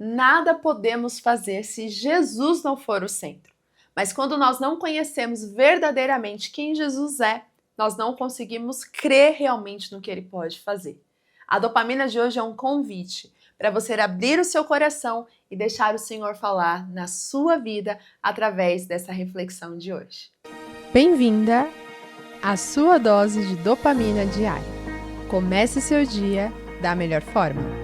Nada podemos fazer se Jesus não for o centro. Mas quando nós não conhecemos verdadeiramente quem Jesus é, nós não conseguimos crer realmente no que ele pode fazer. A dopamina de hoje é um convite para você abrir o seu coração e deixar o Senhor falar na sua vida através dessa reflexão de hoje. Bem-vinda à sua dose de dopamina diária. Comece seu dia da melhor forma.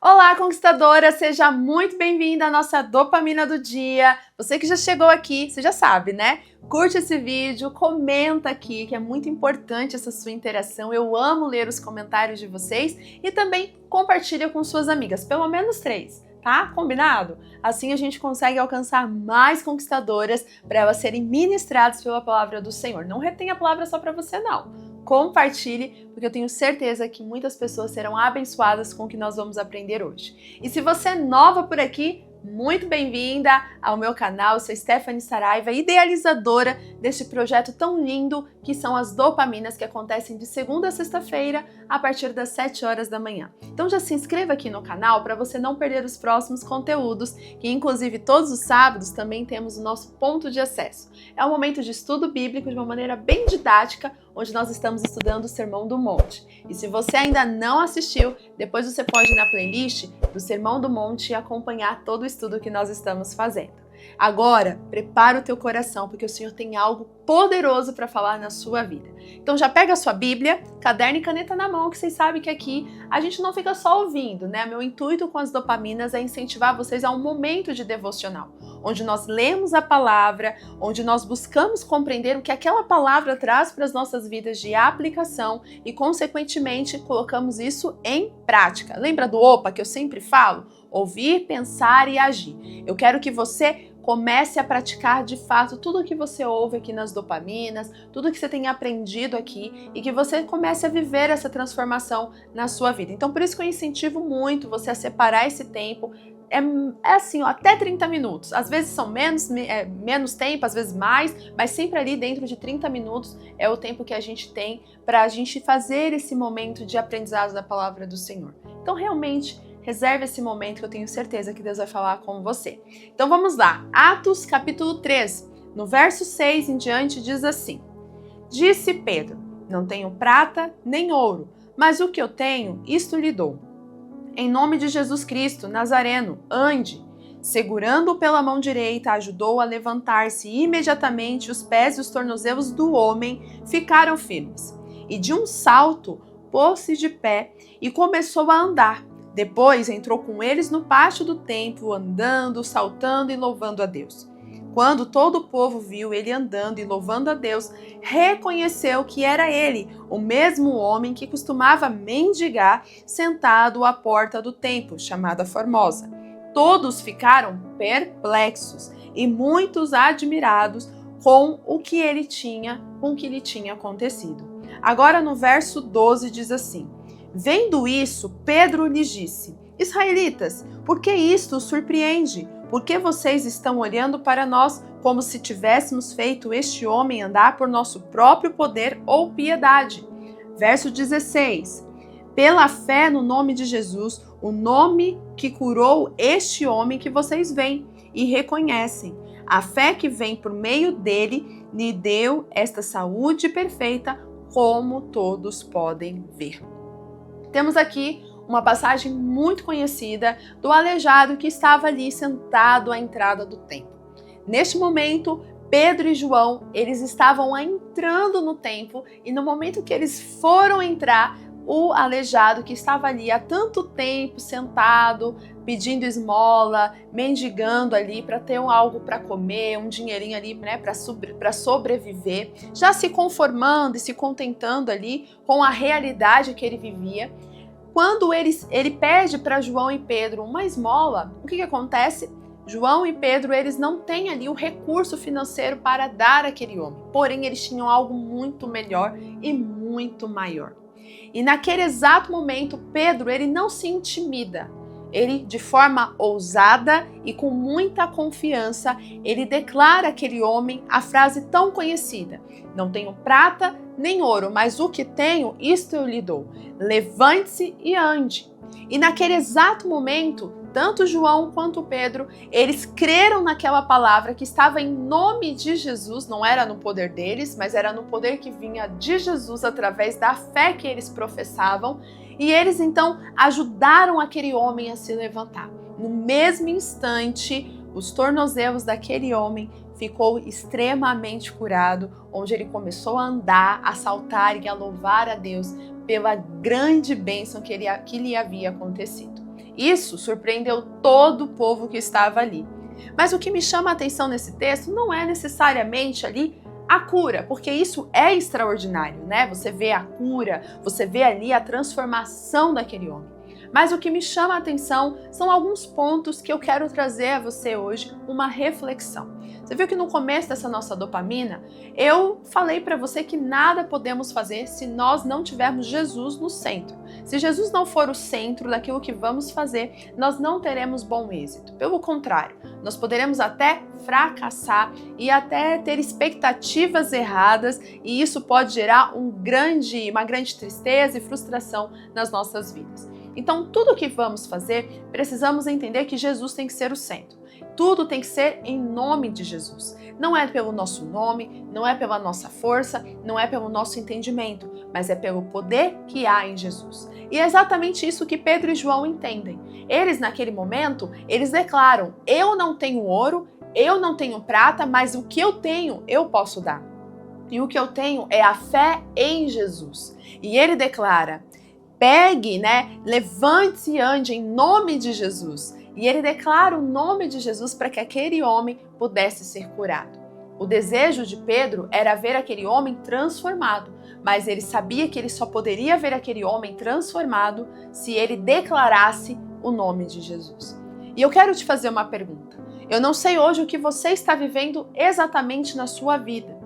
Olá, conquistadora! Seja muito bem-vinda à nossa dopamina do dia. Você que já chegou aqui, você já sabe, né? Curte esse vídeo, comenta aqui, que é muito importante essa sua interação. Eu amo ler os comentários de vocês e também compartilha com suas amigas, pelo menos 3, tá? Combinado? Assim a gente consegue alcançar mais conquistadoras para elas serem ministradas pela palavra do Senhor. Não retenha a palavra só para você, não. Compartilhe, porque eu tenho certeza que muitas pessoas serão abençoadas com o que nós vamos aprender hoje. E se você é nova por aqui, muito bem-vinda ao meu canal. Eu sou Stephanie Saraiva, idealizadora deste projeto tão lindo que são as dopaminas, que acontecem de segunda a sexta-feira a partir das 7 horas da manhã. Então já se inscreva aqui no canal para você não perder os próximos conteúdos, que inclusive todos os sábados também temos o nosso ponto de acesso. É um momento de estudo bíblico de uma maneira bem didática, onde nós estamos estudando o Sermão do Monte. E se você ainda não assistiu, depois você pode ir na playlist do Sermão do Monte e acompanhar todo o estudo que nós estamos fazendo. Agora, prepara o teu coração, porque o Senhor tem algo poderoso para falar na sua vida. Então já pega a sua Bíblia, caderno e caneta na mão, que vocês sabem que aqui a gente não fica só ouvindo, né? Meu intuito com as dopaminas é incentivar vocês a um momento de devocional, onde nós lemos a palavra, onde nós buscamos compreender o que aquela palavra traz para as nossas vidas de aplicação e, consequentemente, colocamos isso em prática. Lembra do OPA que eu sempre falo? Ouvir, pensar e agir. Eu quero que você comece a praticar de fato tudo o que você ouve aqui nas dopaminas, tudo que você tem aprendido aqui e que você comece a viver essa transformação na sua vida. Então, por isso que eu incentivo muito você a separar esse tempo. É assim, ó, até 30 minutos. Às vezes são menos tempo, às vezes mais, mas sempre ali dentro de 30 minutos é o tempo que a gente tem para a gente fazer esse momento de aprendizado da palavra do Senhor. Então, realmente, reserve esse momento que eu tenho certeza que Deus vai falar com você. Então vamos lá. Atos capítulo 3, no verso 6 em diante diz assim: Disse Pedro, não tenho prata nem ouro, mas o que eu tenho, isto lhe dou. Em nome de Jesus Cristo, Nazareno, ande. Segurando-o pela mão direita, ajudou a levantar-se e imediatamente os pés e os tornozelos do homem ficaram firmes. E de um salto, pôs-se de pé e começou a andar. Depois entrou com eles no pátio do templo, andando, saltando e louvando a Deus. Quando todo o povo viu ele andando e louvando a Deus, reconheceu que era ele, o mesmo homem que costumava mendigar sentado à porta do templo, chamada Formosa. Todos ficaram perplexos e muitos admirados com o que lhe tinha acontecido. Agora no verso 12 diz assim: Vendo isso, Pedro lhes disse: Israelitas, por que isto os surpreende? Por que vocês estão olhando para nós como se tivéssemos feito este homem andar por nosso próprio poder ou piedade? Verso 16: Pela fé no nome de Jesus, o nome que curou este homem que vocês veem e reconhecem. A fé que vem por meio dele lhe deu esta saúde perfeita, como todos podem ver. Temos aqui uma passagem muito conhecida do aleijado que estava ali sentado à entrada do templo. Neste momento, Pedro e João, eles estavam entrando no templo e no momento que eles foram entrar, o aleijado que estava ali há tanto tempo sentado, pedindo esmola, mendigando ali para ter algo para comer, um dinheirinho ali, né, para sobreviver, já se conformando e se contentando ali com a realidade que ele vivia. Quando ele pede para João e Pedro uma esmola, o que acontece? João e Pedro, eles não têm ali o recurso financeiro para dar àquele homem, porém eles tinham algo muito melhor e muito maior. E naquele exato momento, Pedro, ele não se intimida. ele, de forma ousada e com muita confiança, ele declara àquele homem a frase tão conhecida: não tenho prata nem ouro, mas o que tenho, isto eu lhe dou. Levante-se e ande. E naquele exato momento, tanto João quanto Pedro, eles creram naquela palavra que estava em nome de Jesus, não era no poder deles, mas era no poder que vinha de Jesus através da fé que eles professavam. E eles então ajudaram aquele homem a se levantar. No mesmo instante, os tornozelos daquele homem ficou extremamente curado, onde ele começou a andar, a saltar e a louvar a Deus pela grande bênção que lhe havia acontecido. Isso surpreendeu todo o povo que estava ali. Mas o que me chama a atenção nesse texto não é necessariamente ali a cura, porque isso é extraordinário, né? Você vê a cura, você vê ali a transformação daquele homem. Mas o que me chama a atenção são alguns pontos que eu quero trazer a você hoje, uma reflexão. Você viu que no começo dessa nossa dopamina, eu falei para você que nada podemos fazer se nós não tivermos Jesus no centro. Se Jesus não for o centro daquilo que vamos fazer, nós não teremos bom êxito. Pelo contrário, nós poderemos até fracassar e até ter expectativas erradas, e isso pode gerar uma grande tristeza e frustração nas nossas vidas. Então, tudo que vamos fazer, precisamos entender que Jesus tem que ser o centro. Tudo tem que ser em nome de Jesus. Não é pelo nosso nome, não é pela nossa força, não é pelo nosso entendimento, mas é pelo poder que há em Jesus. E é exatamente isso que Pedro e João entendem. Eles, naquele momento, eles declaram: eu não tenho ouro, eu não tenho prata, mas o que eu tenho, eu posso dar. E o que eu tenho é a fé em Jesus. E ele declara: pegue, levante-se e ande em nome de Jesus. E ele declara o nome de Jesus para que aquele homem pudesse ser curado. O desejo de Pedro era ver aquele homem transformado, mas ele sabia que ele só poderia ver aquele homem transformado se ele declarasse o nome de Jesus. E eu quero te fazer uma pergunta. Eu não sei hoje o que você está vivendo exatamente na sua vida.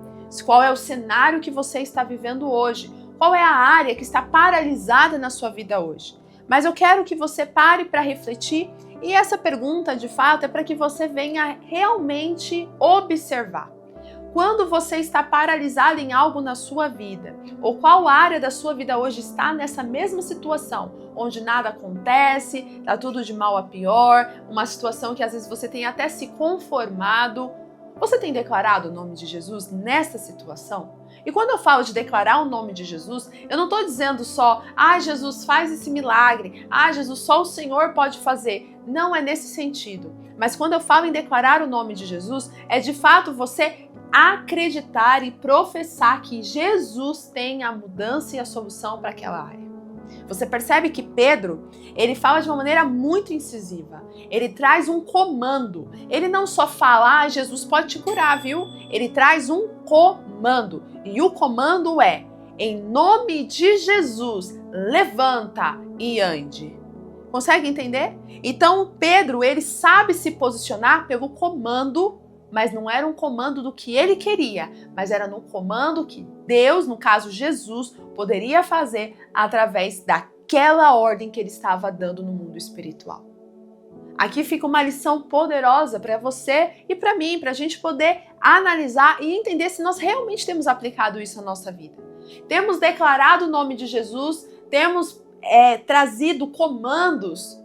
Qual é o cenário que você está vivendo hoje? Qual é a área que está paralisada na sua vida hoje? Mas eu quero que você pare para refletir, e essa pergunta, de fato, é para que você venha realmente observar. Quando você está paralisado em algo na sua vida, ou qual área da sua vida hoje está nessa mesma situação, onde nada acontece, está tudo de mal a pior, uma situação que às vezes você tem até se conformado, você tem declarado o nome de Jesus nessa situação? E quando eu falo de declarar o nome de Jesus, eu não estou dizendo só: Jesus faz esse milagre, Jesus só o Senhor pode fazer. Não é nesse sentido. Mas quando eu falo em declarar o nome de Jesus, é de fato você acreditar e professar que Jesus tem a mudança e a solução para aquela área. Você percebe que Pedro, ele fala de uma maneira muito incisiva. Ele traz um comando. Ele não só fala: Jesus pode te curar, viu? Ele traz um comando. E o comando é: em nome de Jesus, levanta e ande. Consegue entender? Então Pedro, ele sabe se posicionar pelo comando, mas não era um comando do que ele queria, mas era no comando que Deus, no caso Jesus, poderia fazer através daquela ordem que ele estava dando no mundo espiritual. Aqui fica uma lição poderosa para você e para mim, para a gente poder analisar e entender se nós realmente temos aplicado isso na nossa vida. Temos declarado o nome de Jesus, temos trazido comandos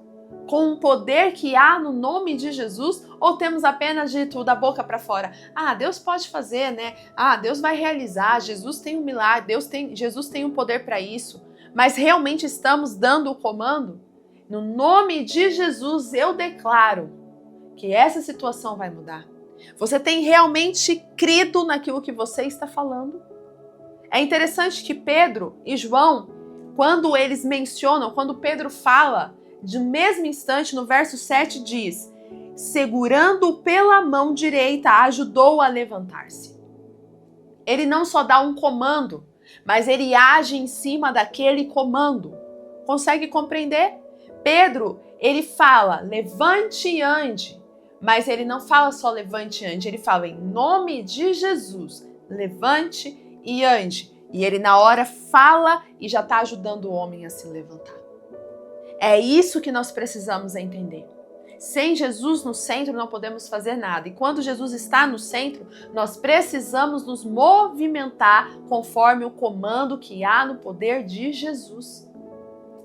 com o poder que há no nome de Jesus, ou temos apenas dito da boca para fora: Deus pode fazer, né? Deus vai realizar, Jesus tem um milagre, Jesus tem um poder para isso. Mas realmente estamos dando o comando? No nome de Jesus eu declaro que essa situação vai mudar. Você tem realmente crido naquilo que você está falando? É interessante que Pedro e João, quando eles mencionam, quando Pedro fala, de mesmo instante, no verso 7 diz: segurando-o pela mão direita, ajudou-o a levantar-se. Ele não só dá um comando, mas ele age em cima daquele comando. Consegue compreender? Pedro, ele fala: levante e ande. Mas ele não fala só levante e ande, ele fala: em nome de Jesus, levante e ande. E ele na hora fala e já está ajudando o homem a se levantar. É isso que nós precisamos entender. Sem Jesus no centro, não podemos fazer nada. E quando Jesus está no centro, nós precisamos nos movimentar conforme o comando que há no poder de Jesus.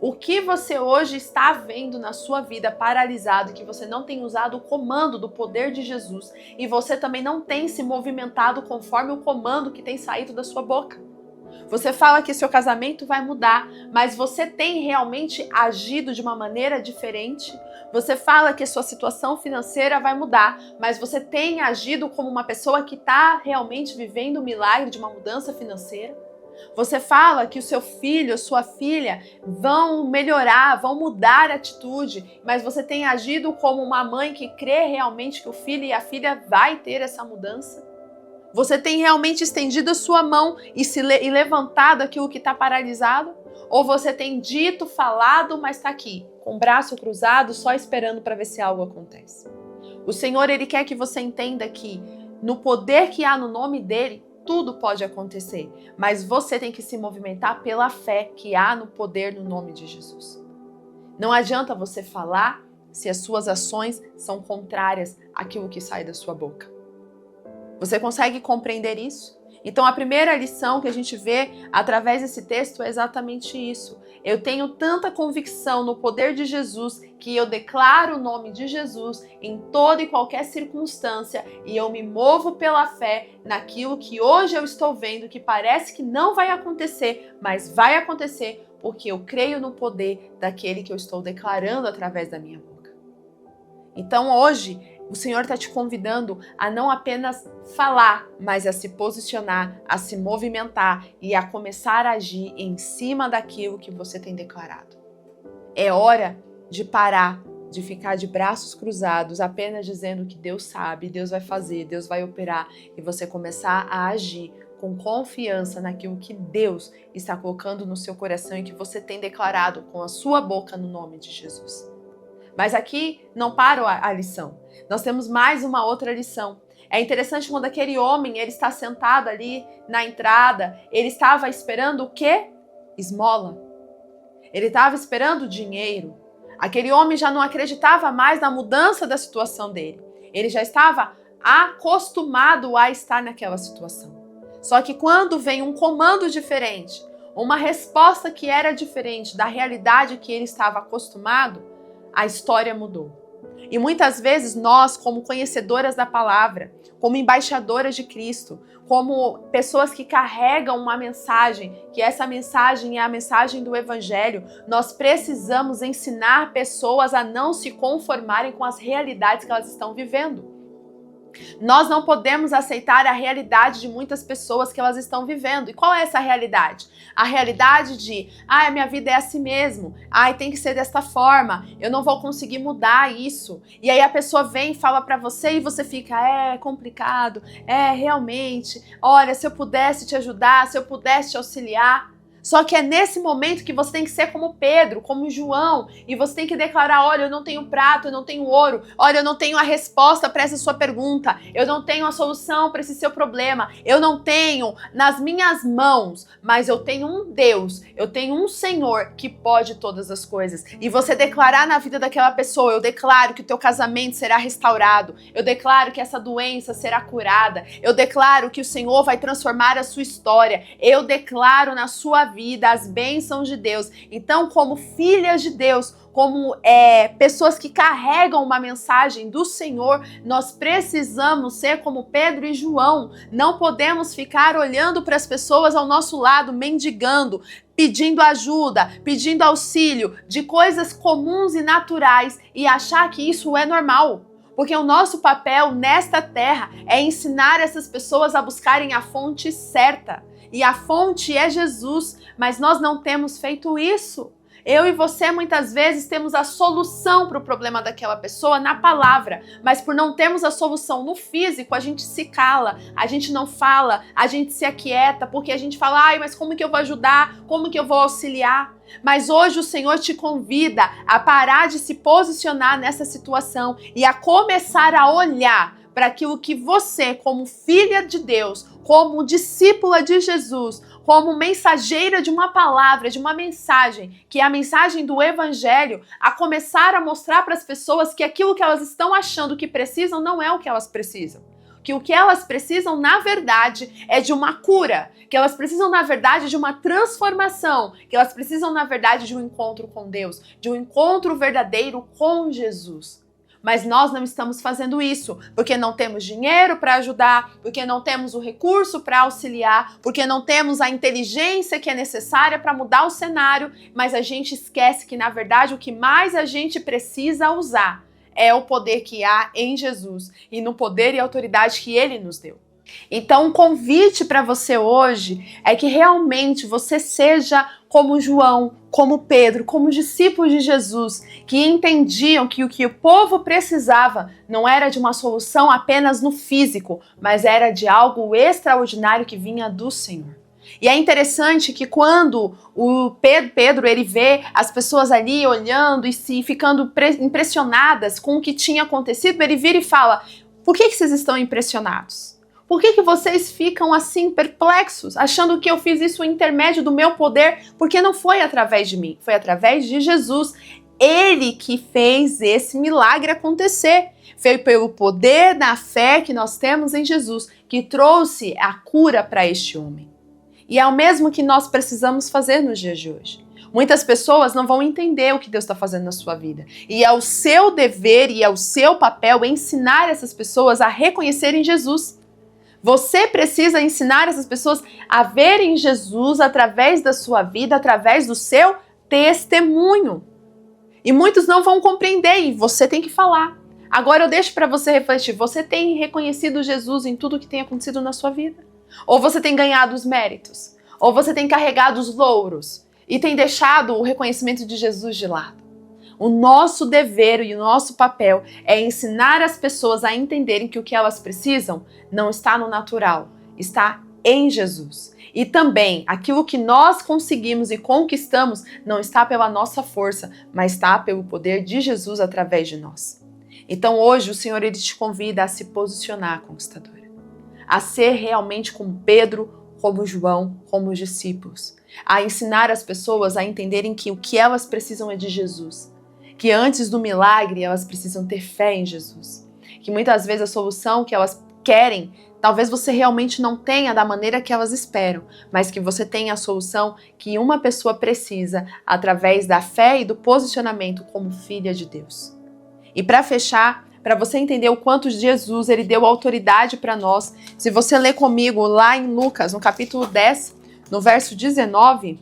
O que você hoje está vendo na sua vida paralisado, que você não tem usado o comando do poder de Jesus e você também não tem se movimentado conforme o comando que tem saído da sua boca. Você fala que seu casamento vai mudar, mas você tem realmente agido de uma maneira diferente? Você fala que sua situação financeira vai mudar, mas você tem agido como uma pessoa que está realmente vivendo o milagre de uma mudança financeira? Você fala que o seu filho, sua filha vão melhorar, vão mudar a atitude, mas você tem agido como uma mãe que crê realmente que o filho e a filha vai ter essa mudança? Você tem realmente estendido a sua mão e levantado aquilo que está paralisado? Ou você tem dito, falado, mas está aqui, com o braço cruzado, só esperando para ver se algo acontece? O Senhor, Ele quer que você entenda que no poder que há no nome dEle, tudo pode acontecer, mas você tem que se movimentar pela fé que há no poder no nome de Jesus. Não adianta você falar se as suas ações são contrárias àquilo que sai da sua boca. Você consegue compreender isso? Então a primeira lição que a gente vê através desse texto é exatamente isso. Eu tenho tanta convicção no poder de Jesus que eu declaro o nome de Jesus em toda e qualquer circunstância e eu me movo pela fé naquilo que hoje eu estou vendo que parece que não vai acontecer, mas vai acontecer porque eu creio no poder daquele que eu estou declarando através da minha boca. Então hoje o Senhor está te convidando a não apenas falar, mas a se posicionar, a se movimentar e a começar a agir em cima daquilo que você tem declarado. É hora de parar, de ficar de braços cruzados, apenas dizendo que Deus sabe, Deus vai fazer, Deus vai operar e você começar a agir com confiança naquilo que Deus está colocando no seu coração e que você tem declarado com a sua boca no nome de Jesus. Mas aqui não para a lição. Nós temos mais uma outra lição. É interessante quando aquele homem, ele está sentado ali na entrada, ele estava esperando o quê? Esmola. Ele estava esperando dinheiro. Aquele homem já não acreditava mais na mudança da situação dele. Ele já estava acostumado a estar naquela situação. Só que quando vem um comando diferente, uma resposta que era diferente da realidade que ele estava acostumado, a história mudou. E muitas vezes nós, como conhecedoras da palavra, como embaixadoras de Cristo, como pessoas que carregam uma mensagem, que essa mensagem é a mensagem do Evangelho, nós precisamos ensinar pessoas a não se conformarem com as realidades que elas estão vivendo. Nós não podemos aceitar a realidade de muitas pessoas que elas estão vivendo. E qual é essa realidade? A realidade de, a minha vida é assim mesmo, tem que ser desta forma, eu não vou conseguir mudar isso. E aí a pessoa vem e fala pra você e você fica, é complicado, realmente, olha, se eu pudesse te ajudar, se eu pudesse te auxiliar. Só que é nesse momento que você tem que ser como Pedro, como João, e você tem que declarar, olha, eu não tenho prata, eu não tenho ouro, olha, eu não tenho a resposta para essa sua pergunta, eu não tenho a solução para esse seu problema, eu não tenho nas minhas mãos, mas eu tenho um Deus, eu tenho um Senhor que pode todas as coisas. E você declarar na vida daquela pessoa, eu declaro que o teu casamento será restaurado, eu declaro que essa doença será curada, eu declaro que o Senhor vai transformar a sua história, eu declaro na sua vida as bênçãos de Deus. Então, como filhas de Deus, como pessoas que carregam uma mensagem do Senhor, nós precisamos ser como Pedro e João. Não podemos ficar olhando para as pessoas ao nosso lado, mendigando, pedindo ajuda, pedindo auxílio de coisas comuns e naturais e achar que isso é normal. Porque o nosso papel nesta terra é ensinar essas pessoas a buscarem a fonte certa. E a fonte é Jesus, mas nós não temos feito isso. Eu e você muitas vezes temos a solução para o problema daquela pessoa na palavra, mas por não termos a solução no físico, a gente se cala, a gente não fala, a gente se aquieta, porque a gente fala, mas como que eu vou ajudar? Como que eu vou auxiliar? Mas hoje o Senhor te convida a parar de se posicionar nessa situação e a começar a olhar para aquilo que você, como filha de Deus, como discípula de Jesus, como mensageira de uma palavra, de uma mensagem, que é a mensagem do Evangelho, a começar a mostrar para as pessoas que aquilo que elas estão achando que precisam não é o que elas precisam. Que o que elas precisam, na verdade, é de uma cura, que elas precisam, na verdade, de uma transformação, que elas precisam, na verdade, de um encontro com Deus, de um encontro verdadeiro com Jesus. Mas nós não estamos fazendo isso, porque não temos dinheiro para ajudar, porque não temos o recurso para auxiliar, porque não temos a inteligência que é necessária para mudar o cenário, mas a gente esquece que, na verdade, o que mais a gente precisa usar é o poder que há em Jesus e no poder e autoridade que Ele nos deu. Então, o convite para você hoje é que realmente você seja como João, como Pedro, como discípulos de Jesus, que entendiam que o que o povo precisava não era de uma solução apenas no físico, mas era de algo extraordinário que vinha do Senhor. E é interessante que quando o Pedro ele vê as pessoas ali olhando e se ficando impressionadas com o que tinha acontecido, ele vira e fala: por que vocês estão impressionados? Por que vocês ficam assim perplexos, achando que eu fiz isso no intermédio do meu poder? Porque não foi através de mim, foi através de Jesus. Ele que fez esse milagre acontecer. Foi pelo poder da fé que nós temos em Jesus que trouxe a cura para este homem. E é o mesmo que nós precisamos fazer nos dias de hoje. Muitas pessoas não vão entender o que Deus está fazendo na sua vida. E é o seu dever e é o seu papel ensinar essas pessoas a reconhecerem Jesus. Você precisa ensinar essas pessoas a verem Jesus através da sua vida, através do seu testemunho. E muitos não vão compreender e você tem que falar. Agora eu deixo para você refletir. Você tem reconhecido Jesus em tudo que tem acontecido na sua vida? Ou você tem ganhado os méritos? Ou você tem carregado os louros e tem deixado o reconhecimento de Jesus de lado? O nosso dever e o nosso papel é ensinar as pessoas a entenderem que o que elas precisam não está no natural, está em Jesus. E também aquilo que nós conseguimos e conquistamos não está pela nossa força, mas está pelo poder de Jesus através de nós. Então hoje o Senhor ele te convida a se posicionar, conquistadora. A ser realmente como Pedro, como João, como os discípulos. A ensinar as pessoas a entenderem que o que elas precisam é de Jesus. Que antes do milagre elas precisam ter fé em Jesus. Que muitas vezes a solução que elas querem, talvez você realmente não tenha da maneira que elas esperam, mas que você tenha a solução que uma pessoa precisa através da fé e do posicionamento como filha de Deus. E para fechar, para você entender o quanto Jesus ele deu autoridade para nós, se você ler comigo lá em Lucas, no capítulo 10, no verso 19,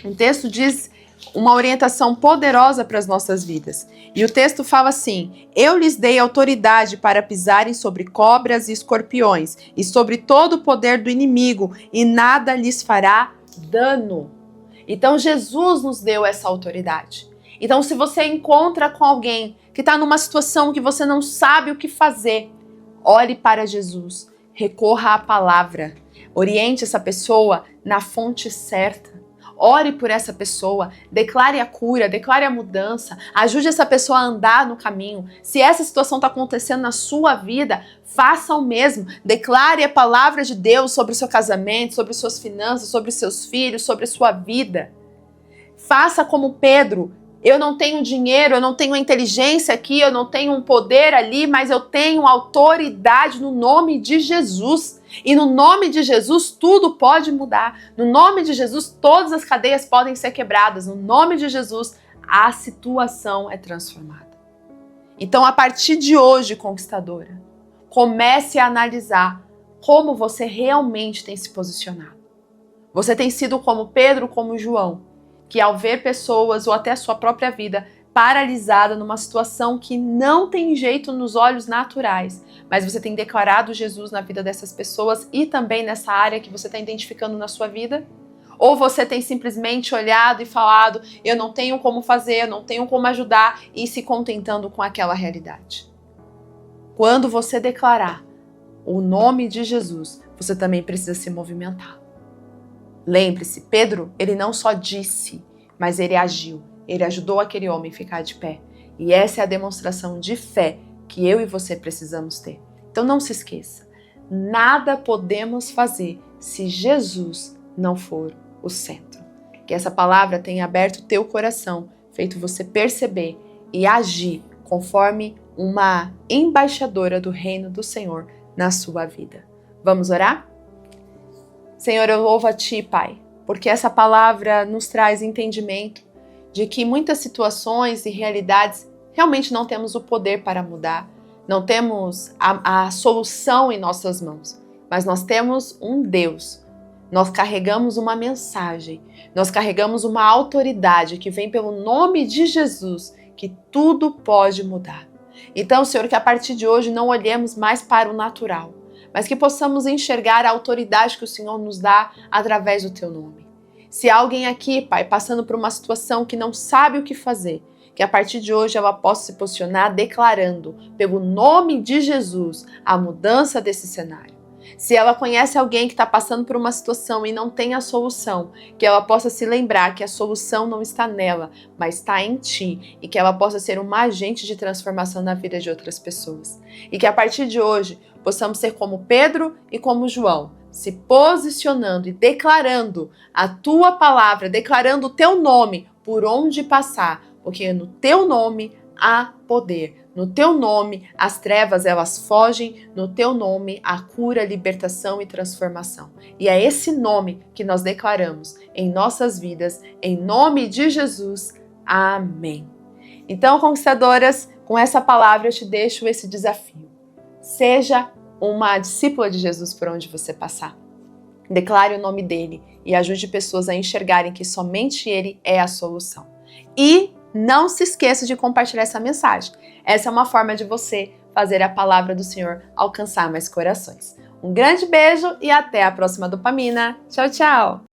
um texto diz uma orientação poderosa para as nossas vidas. E o texto fala assim: eu lhes dei autoridade para pisarem sobre cobras e escorpiões e sobre todo o poder do inimigo e nada lhes fará dano. Então Jesus nos deu essa autoridade. Então se você encontra com alguém que está numa situação que você não sabe o que fazer, olhe para Jesus, recorra à palavra, oriente essa pessoa na fonte certa. Ore por essa pessoa, declare a cura, declare a mudança, ajude essa pessoa a andar no caminho. Se essa situação está acontecendo na sua vida, faça o mesmo. Declare a palavra de Deus sobre o seu casamento, sobre suas finanças, sobre os seus filhos, sobre a sua vida. Faça como Pedro. Eu não tenho dinheiro, eu não tenho inteligência aqui, eu não tenho um poder ali, mas eu tenho autoridade no nome de Jesus. E no nome de Jesus tudo pode mudar. No nome de Jesus todas as cadeias podem ser quebradas. No nome de Jesus a situação é transformada. Então a partir de hoje, conquistadora, comece a analisar como você realmente tem se posicionado. Você tem sido como Pedro, como João, que ao ver pessoas ou até a sua própria vida paralisada numa situação que não tem jeito nos olhos naturais, mas você tem declarado Jesus na vida dessas pessoas e também nessa área que você está identificando na sua vida? Ou você tem simplesmente olhado e falado, eu não tenho como fazer, eu não tenho como ajudar, e se contentando com aquela realidade? Quando você declarar o nome de Jesus, você também precisa se movimentar. Lembre-se, Pedro, ele não só disse, mas ele agiu. Ele ajudou aquele homem a ficar de pé. E essa é a demonstração de fé que eu e você precisamos ter. Então não se esqueça, nada podemos fazer se Jesus não for o centro. Que essa palavra tenha aberto o teu coração, feito você perceber e agir conforme uma embaixadora do reino do Senhor na sua vida. Vamos orar? Senhor, eu louvo a Ti, Pai, porque essa palavra nos traz entendimento de que muitas situações e realidades realmente não temos o poder para mudar, não temos a solução em nossas mãos, mas nós temos um Deus, nós carregamos uma mensagem, nós carregamos uma autoridade que vem pelo nome de Jesus, que tudo pode mudar. Então, Senhor, que a partir de hoje não olhemos mais para o natural, mas que possamos enxergar a autoridade que o Senhor nos dá através do Teu nome. Se há alguém aqui, Pai, passando por uma situação que não sabe o que fazer, que a partir de hoje ela possa se posicionar declarando, pelo nome de Jesus, a mudança desse cenário. Se ela conhece alguém que está passando por uma situação e não tem a solução, que ela possa se lembrar que a solução não está nela, mas está em Ti, e que ela possa ser uma agente de transformação na vida de outras pessoas. E que a partir de hoje possamos ser como Pedro e como João, se posicionando e declarando a Tua palavra, declarando o Teu nome por onde passar, porque no Teu nome há poder. No Teu nome, as trevas elas fogem, no Teu nome, a cura, libertação e transformação. E é esse nome que nós declaramos em nossas vidas, em nome de Jesus. Amém. Então, conquistadoras, com essa palavra eu te deixo esse desafio. Seja uma discípula de Jesus por onde você passar. Declare o nome dele e ajude pessoas a enxergarem que somente ele é a solução. E não se esqueça de compartilhar essa mensagem. Essa é uma forma de você fazer a palavra do Senhor alcançar mais corações. Um grande beijo e até a próxima dopamina. Tchau, tchau!